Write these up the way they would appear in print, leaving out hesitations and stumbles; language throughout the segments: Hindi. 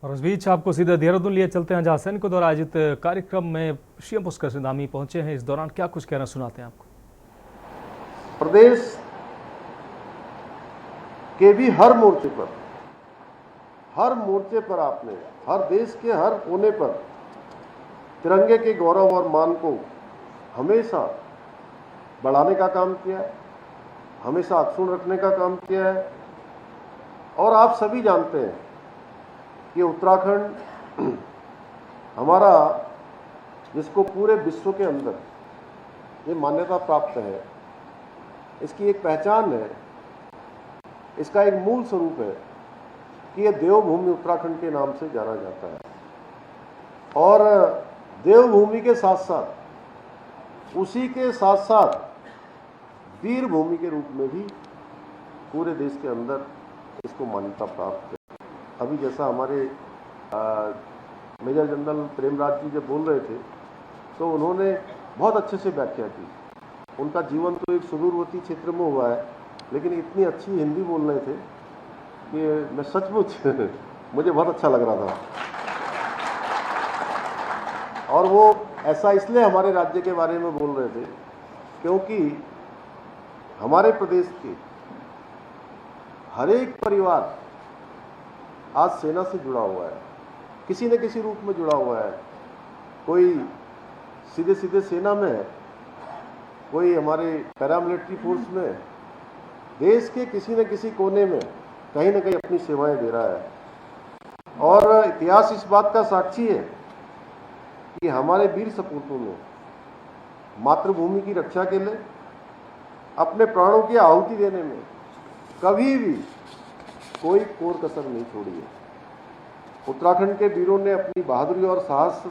और इस बीच आपको सीधे देहरादून लिए चलते हैं, जहां सैनिकों द्वारा आयोजित कार्यक्रम में सीएम पुष्कर सिंह धामी पहुंचे हैं। इस दौरान क्या कुछ कहना सुनाते हैं आपको। प्रदेश के भी हर मोर्चे पर आपने हर देश के हर कोने पर तिरंगे के गौरव और मान को हमेशा बढ़ाने का काम किया है, हमेशा अक्षुण्ण रखने का काम किया है। और आप सभी जानते हैं कि उत्तराखंड हमारा, जिसको पूरे विश्व के अंदर ये मान्यता प्राप्त है, इसकी एक पहचान है, इसका एक मूल स्वरूप है कि यह देवभूमि उत्तराखंड के नाम से जाना जाता है। और देवभूमि के साथ साथ उसी के साथ साथ वीर भूमि के रूप में भी पूरे देश के अंदर इसको मान्यता प्राप्त है। अभी जैसा हमारे मेजर जनरल प्रेमराज जी जब बोल रहे थे तो उन्होंने बहुत अच्छे से व्याख्या की। उनका जीवन तो एक सुदूरवर्ती क्षेत्र में हुआ है, लेकिन इतनी अच्छी हिंदी बोल रहे थे कि मैं सचमुच मुझे बहुत अच्छा लग रहा था। और वो ऐसा इसलिए हमारे राज्य के बारे में बोल रहे थे क्योंकि हमारे प्रदेश के हर एक परिवार आज सेना से जुड़ा हुआ है, किसी न किसी रूप में जुड़ा हुआ है। कोई सीधे सीधे सेना में है, कोई हमारे पैरामिलिट्री फोर्स में, देश के किसी न किसी कोने में कहीं न कहीं अपनी सेवाएं दे रहा है। और इतिहास इस बात का साक्षी है कि हमारे वीर सपूतों ने मातृभूमि की रक्षा के लिए अपने प्राणों की आहुति देने में कभी भी कोई कोर कसर नहीं छोड़ी है। उत्तराखंड के वीरों ने अपनी बहादुरी और साहस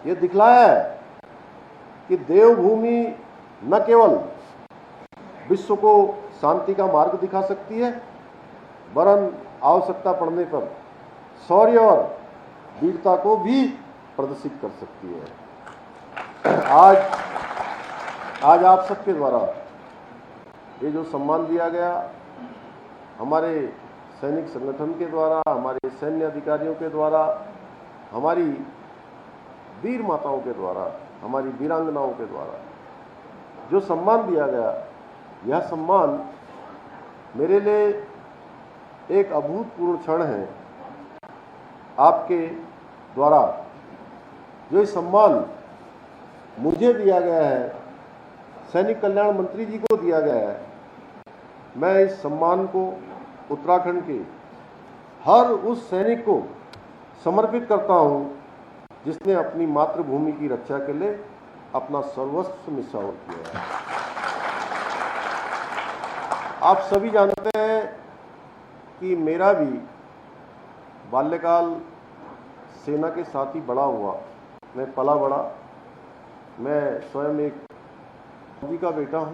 ये दिखलाया है कि देवभूमि न केवल विश्व को शांति का मार्ग दिखा सकती है, वरन आवश्यकता पड़ने पर शौर्य और वीरता को भी प्रदर्शित कर सकती है। आज आप सबके द्वारा ये जो सम्मान दिया गया, हमारे सैनिक संगठन के द्वारा, हमारे सैन्य अधिकारियों के द्वारा, हमारी वीर माताओं के द्वारा, हमारी वीरांगनाओं के द्वारा जो सम्मान दिया गया, यह सम्मान मेरे लिए एक अभूतपूर्व क्षण है। आपके द्वारा जो ये सम्मान मुझे दिया गया है, सैनिक कल्याण मंत्री जी को दिया गया है, मैं इस सम्मान को उत्तराखंड के हर उस सैनिक को समर्पित करता हूं जिसने अपनी मातृभूमि की रक्षा के लिए अपना सर्वस्व निछावर किया है। आप सभी जानते हैं कि मेरा भी बाल्यकाल सेना के साथ ही बड़ा हुआ, मैं पला बड़ा। मैं स्वयं एक फौजी का बेटा हूं,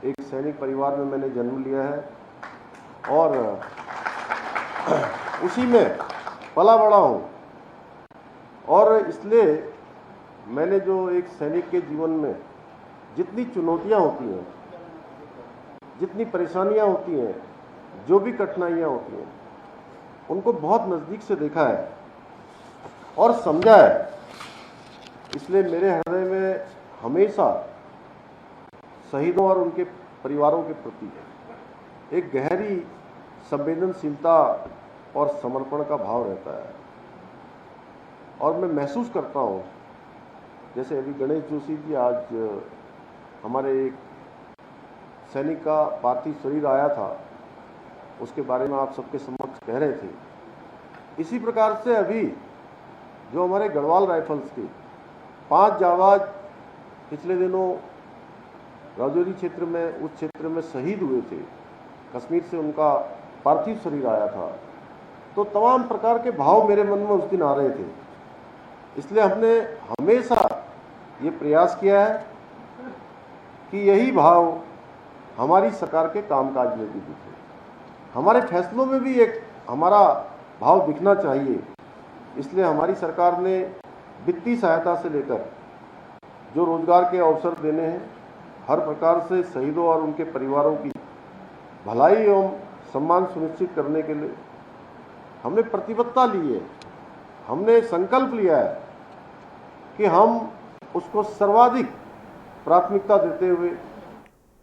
एक सैनिक परिवार में मैंने जन्म लिया है और उसी में पला बड़ा हूं। और इसलिए मैंने जो एक सैनिक के जीवन में जितनी चुनौतियां होती हैं, जितनी परेशानियां होती हैं, जो भी कठिनाइयां होती हैं, उनको बहुत नज़दीक से देखा है और समझा है। इसलिए मेरे हृदय में हमेशा शहीदों और उनके परिवारों के प्रति एक गहरी संवेदनशीलता और समर्पण का भाव रहता है। और मैं महसूस करता हूँ, जैसे अभी गणेश जोशी जी आज हमारे एक सैनिक का पार्थिव शरीर आया था, उसके बारे में आप सबके समक्ष कह रहे थे। इसी प्रकार से अभी जो हमारे गढ़वाल राइफल्स के 5 जाबाज पिछले दिनों राजौरी क्षेत्र में, उस क्षेत्र में शहीद हुए थे, कश्मीर से उनका पार्थिव शरीर आया था, तो तमाम प्रकार के भाव मेरे मन में उस दिन आ रहे थे। इसलिए हमने हमेशा ये प्रयास किया है कि यही भाव हमारी सरकार के कामकाज में भी दिखे, हमारे फैसलों में भी एक हमारा भाव दिखना चाहिए। इसलिए हमारी सरकार ने वित्तीय सहायता से लेकर जो रोजगार के अवसर देने हैं, हर प्रकार से शहीदों और उनके परिवारों की भलाई एवं सम्मान सुनिश्चित करने के लिए हमने प्रतिबद्धता ली है, हमने संकल्प लिया है कि हम उसको सर्वाधिक प्राथमिकता देते हुए